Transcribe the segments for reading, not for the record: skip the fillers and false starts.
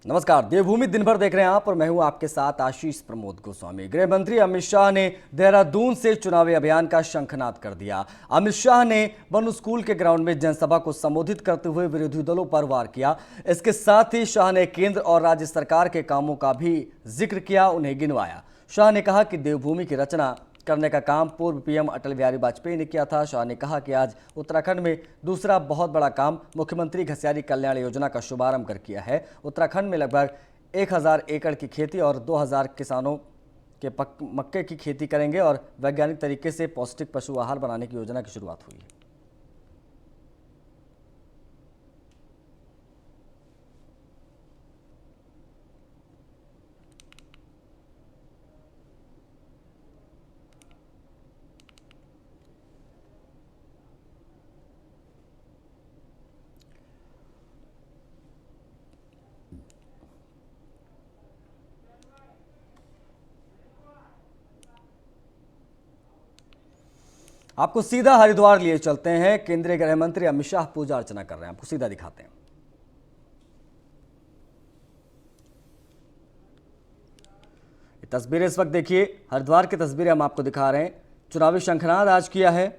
नमस्कार। देवभूमि दिन भर देख रहे हैं आप और मैं हूं आपके साथ आशीष प्रमोद गोस्वामी। गृह मंत्री अमित शाह ने देहरादून से चुनावी अभियान का शंखनाद कर दिया। अमित शाह ने बनु स्कूल के ग्राउंड में जनसभा को संबोधित करते हुए विरोधी दलों पर वार किया। इसके साथ ही शाह ने केंद्र और राज्य सरकार के कामों का भी जिक्र किया, उन्हें गिनवाया। शाह ने कहा कि देवभूमि की रचना करने का काम पूर्व पीएम अटल बिहारी वाजपेयी ने किया था। शाह ने कहा कि आज उत्तराखंड में दूसरा बहुत बड़ा काम मुख्यमंत्री घसियारी कल्याण योजना का शुभारंभ कर किया है। उत्तराखंड में लगभग 1000 एकड़ की खेती और 2000 किसानों के मक्के की खेती करेंगे और वैज्ञानिक तरीके से पौष्टिक पशु आहार बनाने की योजना की शुरुआत हुई है। आपको सीधा हरिद्वार लिए चलते हैं। केंद्रीय गृह मंत्री अमित शाह पूजा अर्चना कर रहे हैं, आपको सीधा दिखाते हैं। ये तस्वीरें इस वक्त देखिए, हरिद्वार की तस्वीरें हम आपको दिखा रहे हैं। चुनावी शंखनाद आज किया है।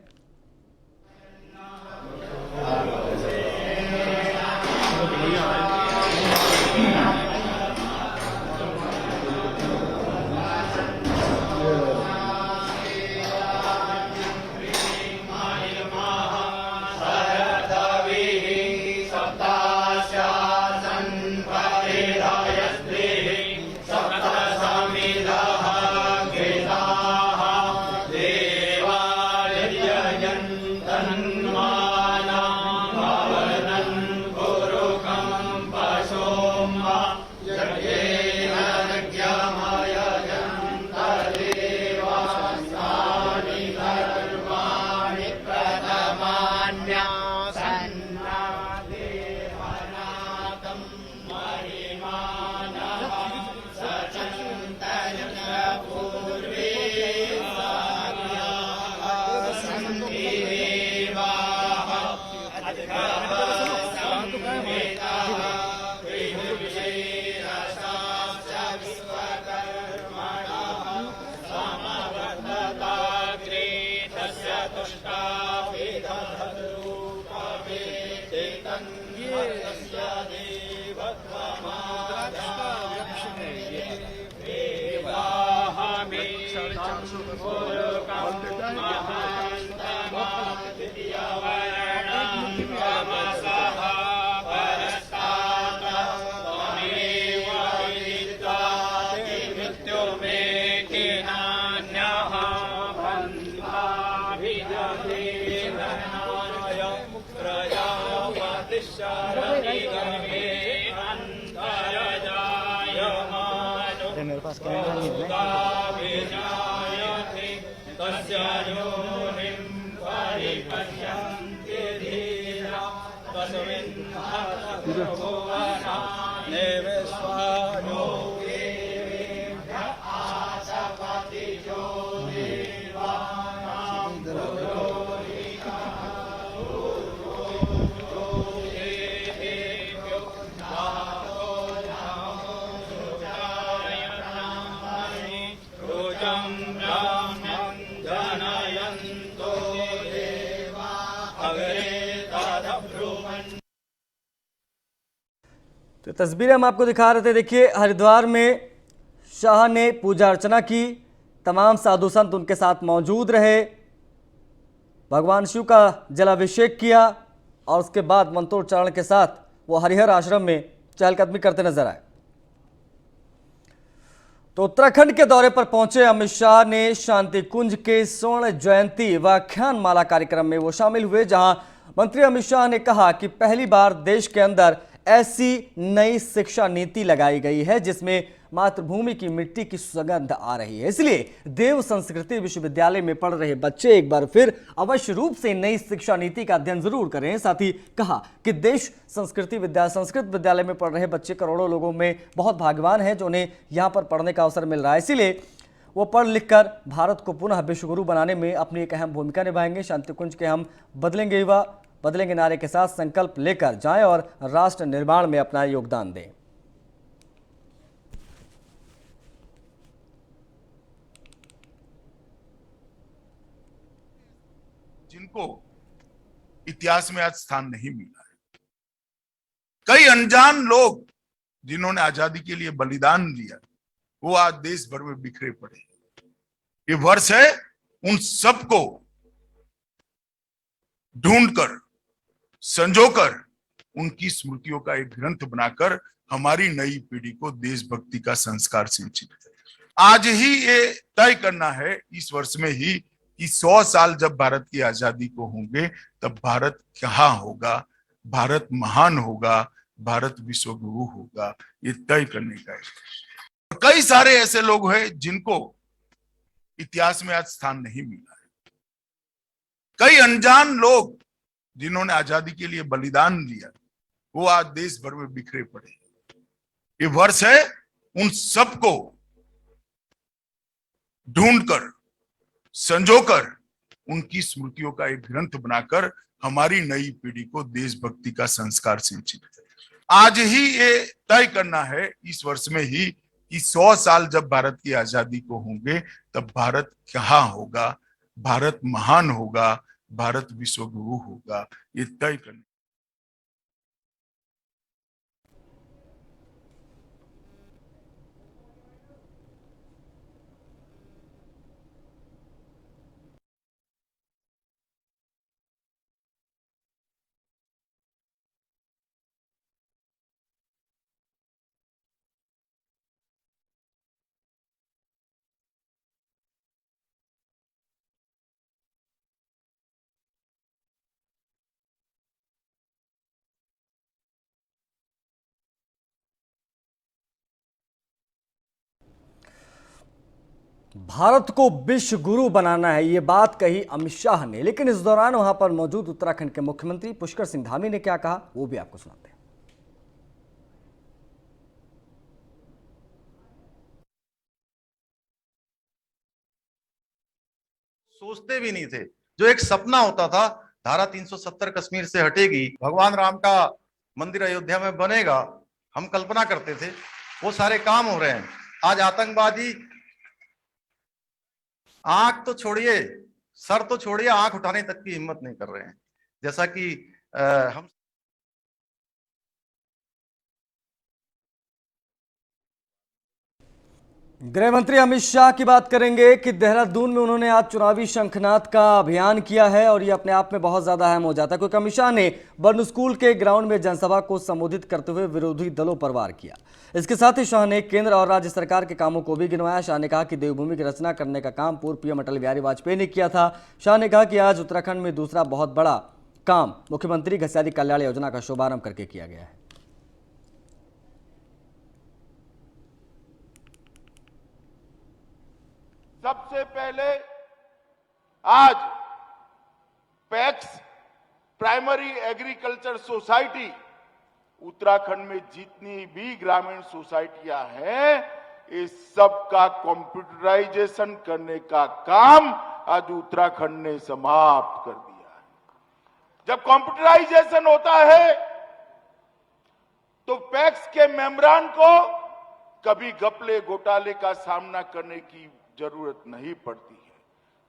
मेरे पास कैमरा नहीं तो तस्वीरें हम आपको दिखा रहे थे। देखिए, हरिद्वार में शाह ने पूजा अर्चना की, तमाम साधु संत उनके साथ मौजूद रहे, भगवान शिव का जलाभिषेक किया और उसके बाद मंत्रोच्चारण के साथ वो हरिहर आश्रम में चहलकदमी करते नजर आए। तो उत्तराखंड के दौरे पर पहुंचे अमित शाह ने शांति कुंज के स्वर्ण जयंती व्याख्यान माला कार्यक्रम में वो शामिल हुए, जहां मंत्री अमित शाह ने कहा कि पहली बार देश के अंदर ऐसी नई शिक्षा नीति लगाई गई है जिसमें मातृभूमि की मिट्टी की सुगंध आ रही है। इसलिए देव संस्कृति विश्वविद्यालय में पढ़ रहे बच्चे एक बार फिर अवश्य रूप से नई शिक्षा नीति का अध्ययन जरूर करें। साथ ही कहा कि देश संस्कृत विद्यालय में पढ़ रहे बच्चे करोड़ों लोगों में बहुत भाग्यवान हैं जो उन्हें यहाँ पर पढ़ने का अवसर मिल रहा है। इसीलिए वो पढ़ लिख कर भारत को पुनः विश्वगुरु बनाने में अपनी एक अहम भूमिका निभाएंगे। शांतिकुंज के हम बदलेंगे युवा बदलेंगे नारे के साथ संकल्प लेकर जाएं और राष्ट्र निर्माण में अपना योगदान दें। सबको इतिहास में आज स्थान नहीं मिला है। कई अनजान लोग जिन्होंने आजादी के लिए बलिदान दिया, वो आज देश भर में बिखरे पड़े। ये वर्ष है उन सबको ढूंढकर, संजोकर, उनकी स्मृतियों का एक ग्रंथ बनाकर हमारी नई पीढ़ी को देशभक्ति का संस्कार सिंचित करें। आज ही ये तय करना है, इस वर्ष में ही, कि 100 साल जब भारत की आजादी को होंगे तब भारत क्या होगा, भारत महान होगा, भारत विश्वगुरु होगा। ये तय करने का है। कई सारे ऐसे लोग हैं जिनको इतिहास में आज स्थान नहीं मिला है। कई अनजान लोग जिन्होंने आजादी के लिए बलिदान दिया, वो आज देश भर में बिखरे पड़े। ये वर्ष है उन सबको ढूंढकर, संजोकर, उनकी स्मृतियों का एक ग्रंथ बनाकर हमारी नई पीढ़ी को देशभक्ति का संस्कार सिंचित करें। आज ही ये तय करना है, इस वर्ष में ही, कि 100 साल जब भारत की आजादी को होंगे तब भारत क्या होगा, भारत महान होगा, भारत विश्वगुरु होगा। ये तय करना। भारत को विश्व गुरु बनाना है, ये बात कही अमित शाह ने। लेकिन इस दौरान वहां पर मौजूद उत्तराखंड के मुख्यमंत्री पुष्कर सिंह धामी ने क्या कहा, वो भी आपको सुनाते हैं। सोचते भी नहीं थे, जो एक सपना होता था, धारा 370 कश्मीर से हटेगी, भगवान राम का मंदिर अयोध्या में बनेगा, हम कल्पना करते थे, वो सारे काम हो रहे हैं। आज आतंकवादी आंख तो छोड़िए, सर तो छोड़िए, आंख उठाने तक की हिम्मत नहीं कर रहे हैं। जैसा कि हम गृह मंत्री अमित शाह की बात करेंगे कि देहरादून में उन्होंने आज चुनावी शंखनाद का अभियान किया है और ये अपने आप में बहुत ज्यादा अहम हो जाता है, क्योंकि अमित शाह ने बर्न स्कूल के ग्राउंड में जनसभा को संबोधित करते हुए विरोधी दलों पर वार किया। इसके साथ ही शाह ने केंद्र और राज्य सरकार के कामों को भी गिनवाया। शाह ने कहा कि देवभूमि की रचना करने का काम पूर्व पीएम अटल बिहारी वाजपेयी ने किया था। शाह ने कहा कि आज उत्तराखंड में दूसरा बहुत बड़ा काम मुख्यमंत्री घसियारी कल्याण योजना का शुभारंभ करके किया गया है। सबसे पहले आज PACS primary agriculture society Uttarakhand में जितनी भी ग्रामीण सोसाइटियां हैं, इस सब का कंप्यूटराइजेशन करने का काम आज उत्तराखंड ने समाप्त कर दिया है। जब कंप्यूटराइजेशन होता है तो पैक्स के मेंबरान को कभी घपले घोटाले का सामना करने की जरूरत नहीं पड़ती है।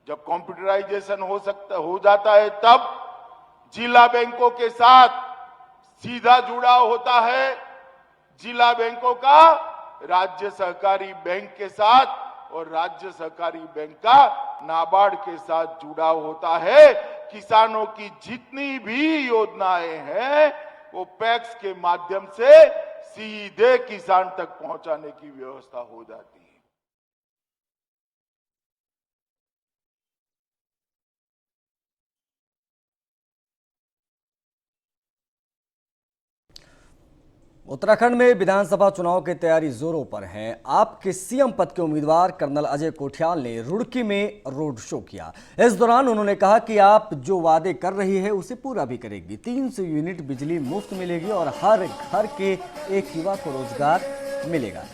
जब कंप्यूटराइजेशन हो जाता है, तब जिला बैंकों के साथ सीधा जुड़ाव होता है। जिला बैंकों का राज्य सहकारी बैंक के साथ और राज्य सहकारी बैंक का नाबार्ड के साथ जुड़ाव होता है। किसानों की जितनी भी योजनाएं हैं, वो पैक्स के माध्यम से सीधे किसान तक पहुंचाने की व्यवस्था हो जाती है। उत्तराखंड में विधानसभा चुनाव की तैयारी जोरों पर है। आपके सीएम पद के उम्मीदवार कर्नल अजय कोठियाल ने रुड़की में रोड शो किया। इस दौरान उन्होंने कहा कि आप जो वादे कर रही है उसे पूरा भी करेगी। 300 यूनिट बिजली मुफ्त मिलेगी और हर घर के एक युवा को रोजगार मिलेगा।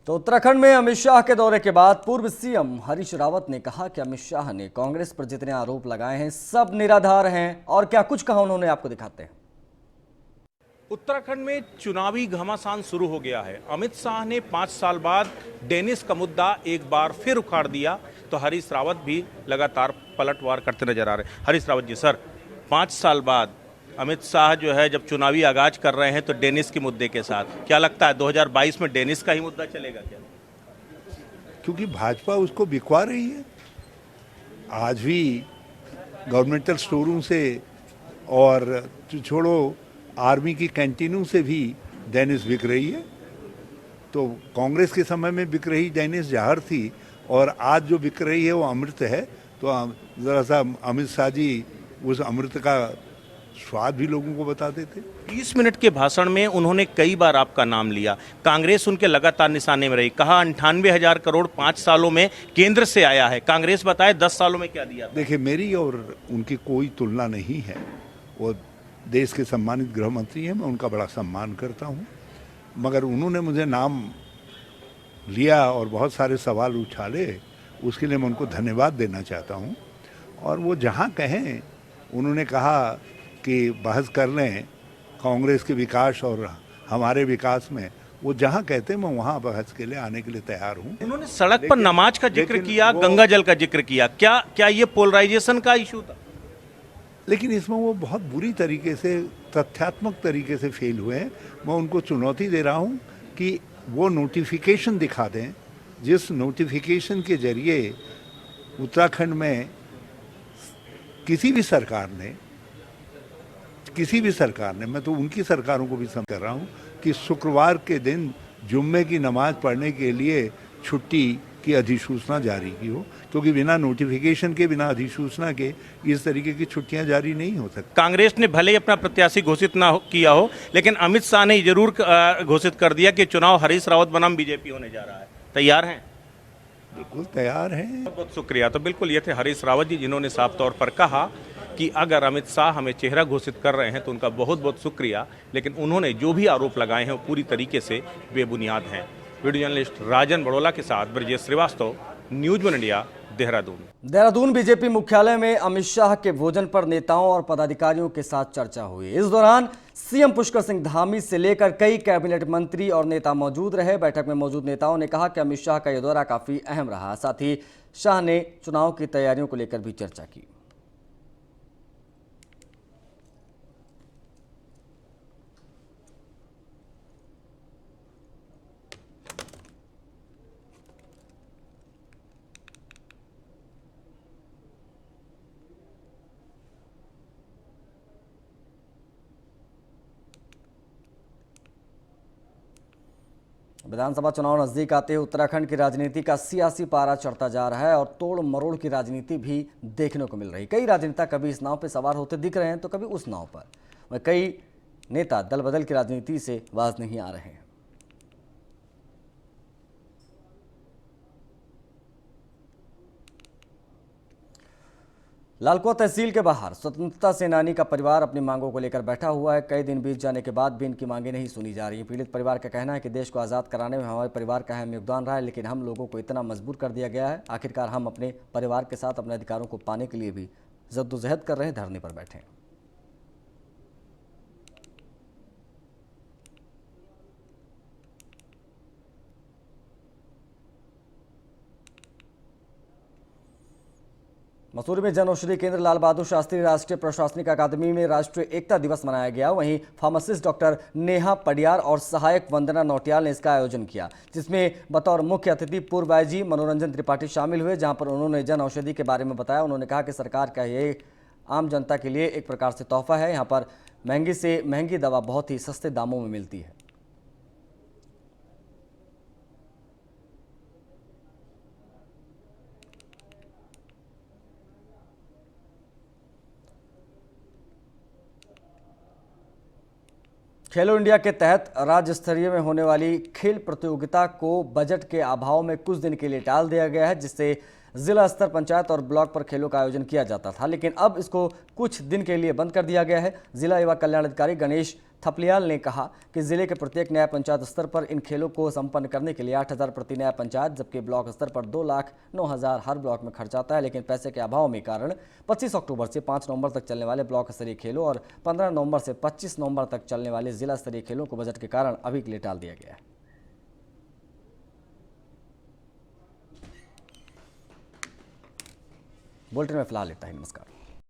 तो उत्तराखंड में अमित शाह के दौरे के बाद पूर्व सीएम हरीश रावत ने कहा कि अमित शाह ने कांग्रेस पर जितने आरोप लगाए हैं सब निराधार हैं। और क्या कुछ कहा उन्होंने, आपको दिखाते हैं। उत्तराखंड में चुनावी घमासान शुरू हो गया है। अमित शाह ने 5 साल बाद डेनिस का मुद्दा एक बार फिर उखाड़ दिया, तो हरीश रावत भी लगातार पलटवार करते नजर आ रहे हैं। हरीश रावत जी, सर 5 साल बाद अमित शाह जो है जब चुनावी आगाज कर रहे हैं तो डेनिस के मुद्दे के साथ, क्या लगता है 2022 में डेनिस का ही मुद्दा चलेगा क्या? क्योंकि भाजपा उसको बिकवा रही है। आज भी गवर्नमेंटल स्टोरों से और छोड़ो आर्मी की कैंटीनों से भी डेनिस बिक रही है। तो कांग्रेस के समय में बिक रही डेनिस जहर थी और आज जो बिक रही है वो अमृत है। तो ज़रा सा अमित शाह जी उस अमृत का स्वाद भी लोगों को बताते थे। 30 मिनट के भाषण में उन्होंने कई बार आपका नाम लिया। कांग्रेस उनके लगातार निशाने में रही। कहा 98,000 करोड़ 5 सालों में केंद्र से आया है। कांग्रेस बताए 10 सालों में क्या दिया? देखिए, मेरी और उनकी कोई तुलना नहीं है। वो देश के सम्मानित गृह मंत्री हैं, मैं उनका बड़ा सम्मान करता हूँ। मगर उन्होंने मुझे नाम लिया और बहुत सारे सवाल उछाले, उसके लिए मैं उनको धन्यवाद देना चाहता हूँ। और वो जहाँ कहें, उन्होंने कहा कि बहस कर लें कांग्रेस के विकास और हमारे विकास में, वो जहाँ कहते हैं मैं वहाँ बहस के लिए आने के लिए तैयार हूँ। उन्होंने सड़क पर नमाज का जिक्र किया, गंगा जल का जिक्र किया। क्या ये पोलराइजेशन का इशू था? लेकिन इसमें वो बहुत बुरी तरीके से, तथ्यात्मक तरीके से फेल हुए हैं। मैं उनको चुनौती दे रहा हूँ कि वो नोटिफिकेशन दिखा दें, जिस नोटिफिकेशन के जरिए उत्तराखंड में किसी भी सरकार ने, मैं तो उनकी सरकारों को भी समझ कर रहा हूँ कि शुक्रवार के दिन जुम्मे की नमाज पढ़ने के लिए छुट्टी की अधिसूचना जारी की हो, क्योंकि बिना नोटिफिकेशन के, बिना अधिसूचना के इस तरीके की छुट्टियां जारी नहीं हो सकती। कांग्रेस ने भले ही अपना प्रत्याशी घोषित ना किया हो, लेकिन अमित शाह ने जरूर घोषित कर दिया कि चुनाव हरीश रावत बनाम बीजेपी होने जा रहा है। तैयार हैं? बिल्कुल तैयार हैं। बहुत बहुत शुक्रिया। तो बिल्कुल ये थे हरीश रावत जी, जिन्होंने साफ तौर पर कहा कि अगर अमित शाह हमें चेहरा घोषित कर रहे हैं तो उनका बहुत बहुत शुक्रिया, लेकिन उन्होंने जो भी आरोप लगाए हैं वो पूरी तरीके से बेबुनियाद हैं। वीडियो जर्नलिस्ट राजन बड़ोला के साथ Brajesh Shrivastava, news one India, Dehradun. BJP मुख्यालय में अमित शाह के भोजन पर नेताओं और पदाधिकारियों के साथ चर्चा हुई। इस दौरान सीएम पुष्कर सिंह धामी से लेकर कई कैबिनेट मंत्री और नेता मौजूद रहे। बैठक में मौजूद नेताओं ने कहा कि अमित शाह का यह दौरा काफी अहम रहा। साथ ही शाह ने चुनाव की तैयारियों को लेकर भी चर्चा की। विधानसभा चुनाव नजदीक आते ही उत्तराखंड की राजनीति का सियासी पारा चढ़ता जा रहा है और तोड़ मरोड़ की राजनीति भी देखने को मिल रही। कई राजनेता कभी इस नाव पर सवार होते दिख रहे हैं तो कभी उस नाव पर। वह कई नेता दल बदल की राजनीति से बाज नहीं आ रहे हैं। लालकुआं तहसील के बाहर स्वतंत्रता सेनानी का परिवार अपनी मांगों को लेकर बैठा हुआ है। कई दिन बीत जाने के बाद भी इनकी मांगें नहीं सुनी जा रही। पीड़ित परिवार का कहना है कि देश को आज़ाद कराने में हमारे परिवार का अहम योगदान रहा है, लेकिन हम लोगों को इतना मजबूर कर दिया गया है। आखिरकार हम अपने परिवार के साथ अपने अधिकारों को पाने के लिए भी जद्दोजहद कर रहे हैं, धरने पर बैठे हैं। मसूरी में जन औषधि केंद्र लाल बहादुर शास्त्री राष्ट्रीय प्रशासनिक अकादमी में राष्ट्रीय एकता दिवस मनाया गया। वहीं फार्मासिस्ट डॉक्टर नेहा पडियार और सहायक वंदना नौटियाल ने इसका आयोजन किया, जिसमें बतौर मुख्य अतिथि पूर्व आईजी मनोरंजन त्रिपाठी शामिल हुए, जहां पर उन्होंने जन औषधि के बारे में बताया। उन्होंने कहा कि सरकार का ये आम जनता के लिए एक प्रकार से तोहफा है। यहाँ पर महंगी से महंगी दवा बहुत ही सस्ते दामों में मिलती है। खेलो इंडिया के तहत राज्य स्तरीय में होने वाली खेल प्रतियोगिता को बजट के अभाव में कुछ दिन के लिए टाल दिया गया है, जिससे जिला स्तर, पंचायत और ब्लॉक पर खेलों का आयोजन किया जाता था, लेकिन अब इसको कुछ दिन के लिए बंद कर दिया गया है। जिला युवा कल्याण अधिकारी गणेश थपलियाल ने कहा कि जिले के प्रत्येक न्याय पंचायत स्तर पर इन खेलों को संपन्न करने के लिए 8,000 प्रति न्याय पंचायत, जबकि ब्लॉक स्तर पर 2,09,000 हर ब्लॉक में खर्च आता है। लेकिन पैसे के अभाव में कारण 25 अक्टूबर से 5 नवंबर तक चलने वाले ब्लॉक स्तरीय खेलों और 15 नवंबर से 25 नवंबर तक चलने वाले जिला स्तरीय खेलों को बजट के कारण अभी के लिए टाल दिया गया है। बुलेटिन में फिलहाल इतना ही। नमस्कार।